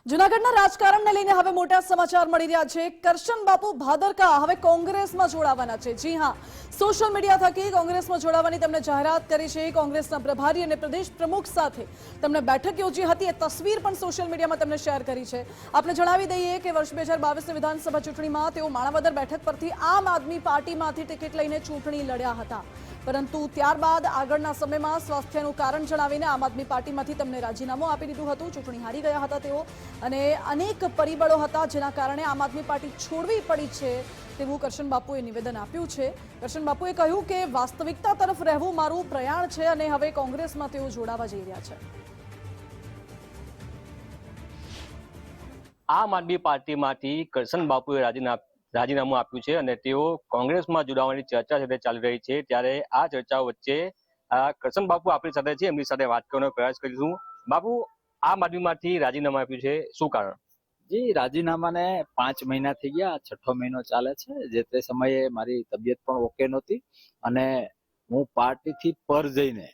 જૂનાગઢના રાજકારણને લઈને હવે મોટા સમાચાર મળી રહ્યા છે। કરશન બાપુ ભાદરકા હવે કોંગ્રેસમાં જોડાવાના છે। જી હા, સોશિયલ મીડિયા થકી કોંગ્રેસમાં જોડાવાની તેમણે જાહેરાત કરી છે। કોંગ્રેસના પ્રભારી અને પ્રદેશ પ્રમુખ સાથે તેમણે બેઠક યોજી હતી। એ તસવીર પણ સોશિયલ મીડિયામાં તેમણે શેર કરી છે। આપણે જણાવી દઈએ કે વર્ષ 2022ની વિધાનસભા ચૂંટણીમાં તેઓ માણાવદર બેઠક પરથી આમ આદમી પાર્ટીમાંથી ટિકિટ લઈને ચૂંટણી લડ્યા હતા, પરંતુ ત્યારબાદ આગળના સમયમાં સ્વાસ્થ્યનું કારણ જણાવીને આમ આદમી પાર્ટીમાંથી તેમને રાજીનામું આપી દીધું હતું। ચૂંટણી હારી ગયા હતા તેઓ, અને અનેક પરિબળો હતા જેના કારણે આમ આદમી પાર્ટી છોડવી પડી છે તેવું કરશન બાપુએ નિવેદન આપ્યું છે। કરશન બાપુએ કહ્યું કે વાસ્તવિકતા તરફ રહેવું મારું પ્રયાણ છે અને હવે કોંગ્રેસમાં તેઓ જોડાવા જઈ રહ્યા છે। આમ આદમી પાર્ટીમાંથી કરશન બાપુએ રાજીનામું આપ્યું છે અને તેઓ કોંગ્રેસમાં જોડાવાની ચર્ચા છે તે ચાલી રહી છે। ત્યારે આ ચર્ચાઓ વચ્ચે કરશન બાપુ આપણી સાથે છે, એમની સાથે વાત કરવાનો પ્રયાસ કરીશું। બાપુ, આમ આદમીમાંથી રાજીનામું આપ્યું છે, શું કારણ? જી, રાજીનામાને 5 મહિના થઈ ગયા, 6થો મહિનો ચાલે છે। જે તે સમયે મારી તબિયત પણ ઓકે નહોતી અને હું પાર્ટીથી પર જઈને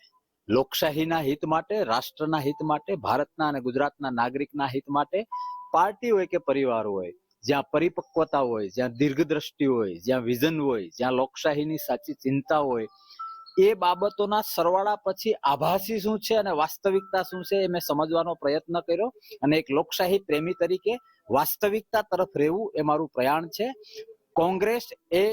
લોકશાહીના હિત માટે, રાષ્ટ્રના હિત માટે, ભારતના અને ગુજરાતના નાગરિકના હિત માટે, પાર્ટી હોય કે પરિવાર હોય, જ્યાં પરિપક્વતા હોય, જ્યાં દીર્ઘદ્રષ્ટિ હોય, જ્યાં વિઝન હોય, જ્યાં લોકશાહીની સાચી ચિંતા હોય, એ બાબતોના સરવાળા પછી આભાસી શું છે અને વાસ્તવિકતા શું છે એ મેં સમજવાનો પ્રયત્ન કર્યો અને એક લોકશાહી પ્રેમી તરીકે વાસ્તવિકતા તરફ રહેવું એ મારું પ્રયાણ છે। કોંગ્રેસ એ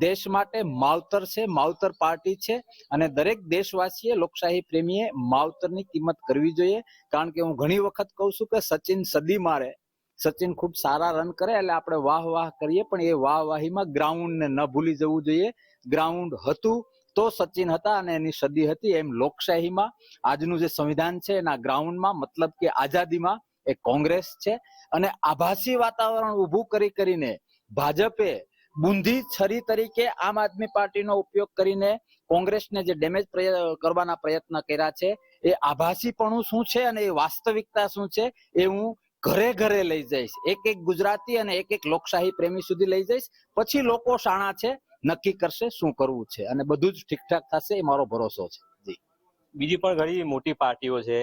દેશ માટે માવતર છે, માવતર પાર્ટી છે અને દરેક દેશવાસીએ, લોકશાહી પ્રેમીએ માવતરની કિંમત કરવી જોઈએ। કારણ કે હું ઘણી વખત કહું છું કે સચિન સદી મારે, સચિન ખૂબ સારા રન કરે એટલે આપણે વાહ વાહ કરીએ, પણ એ વાહ વાહીમાં ગ્રાઉન્ડને ન ભૂલી જવું જોઈએ। ગ્રાઉન્ડ હતું તો સચિન હતા અને એની સદી હતી। એમ લોકશાહીમાં આજનું જે સંવિધાન છે એના ગ્રાઉન્ડમાં, મતલબ કે આઝાદીમાં, એ કોંગ્રેસ છે। અને આભાસી વાતાવરણ ઊભું કરીને ભાજપે બુંધી છરી તરીકે આમ આદમી પાર્ટીનો ઉપયોગ કરીને કોંગ્રેસને જે ડેમેજ કરવાના પ્રયત્ન કર્યા છે, એ આભાસીપણું શું છે અને એ વાસ્તવિકતા શું છે એ હું ઘરે ઘરે લઈ જઈશ, એક એક ગુજરાતી અને એક એક લોકશાહી પ્રેમી સુધી લઈ જઈશ। પછી લોકો શાણા છે, નક્કી કરશે શું કરવું છે અને બધું જ ઠીકઠાક થશે એ મારો ભરોસો છે। જી, બીજી પણ ઘણી મોટી પાર્ટીઓ છે,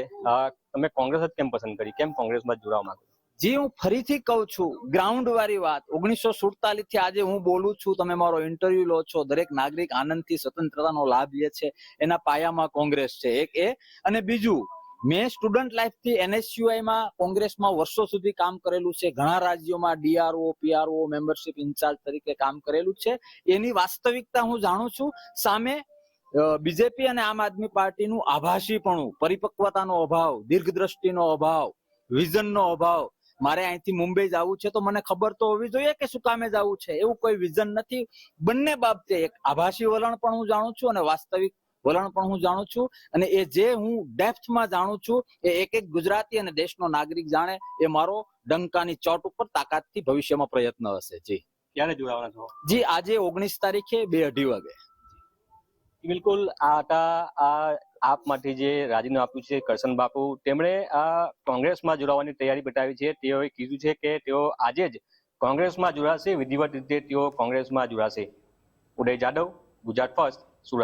તમે કોંગ્રેસ જ કેમ પસંદ કરી? કેમ કોંગ્રેસમાં જોડાવા માંગો? જી, હું ફરીથી કહું છું, ગ્રાઉન્ડ વાળી વાત 1947 થી આજે હું બોલું છું, તમે મારો ઇન્ટરવ્યુ લો છો, દરેક નાગરિક આનંદથી સ્વતંત્રતાનો લાભ લે છે, એના પાયામાં કોંગ્રેસ છે, એક એ। અને બીજું, મેં સ્ટુડન્ટ લાઈફથી NSUI-માં કોંગ્રેસમાં વર્ષો સુધી કામ કરેલું છે, ઘણા રાજ્યોમાં DRO, PRO, મેમ્બરશિપ ઇન્ચાર્જ તરીકે કામ કરેલું છે। એની વાસ્તવિકતા હું જાણું છું। સામે બીજેપી અને આમ આદમી પાર્ટીનું આભાસીપણું, પરિપક્વતાનો અભાવ, દીર્ઘદ્રષ્ટિનો અભાવ, વિઝનનો અભાવ। મારે અહીંથી મુંબઈ જવું છે તો મને ખબર તો હોવી જોઈએ કે શું કામે જવું છે, એવું કોઈ વિઝન નથી। બંને બાબતે એક આભાસી વલણ પણ હું જાણું છું અને વાસ્તવિક વલણ પણ હું જાણું છું, અને એ જે હું ડેપ્થમાં જાણું છું એ એક એક ગુજરાતી અને દેશનો નાગરિક જાણે, એ મારો ડંકાની ચોટ ઉપર તાકાતથી ભવિષ્યમાં પ્રયત્ન હશે। જી, ક્યારે જોડાવાના છો? જી, આજે 19 તારીખે 2:30 વાગે। બિલકુલ, આ હતા આપમાંથી જે રાજીનામું આપ્યું છે કરશન બાપુ, તેમણે કોંગ્રેસમાં જોડાવાની તૈયારી બતાવી છે। તેઓએ કીધું છે કે તેઓ આજે જ કોંગ્રેસમાં જોડાશે, વિધિવત રીતે તેઓ કોંગ્રેસમાં જોડાશે। ઉદય જાદવ, ગુજરાત ફર્સ્ટ, સુરત।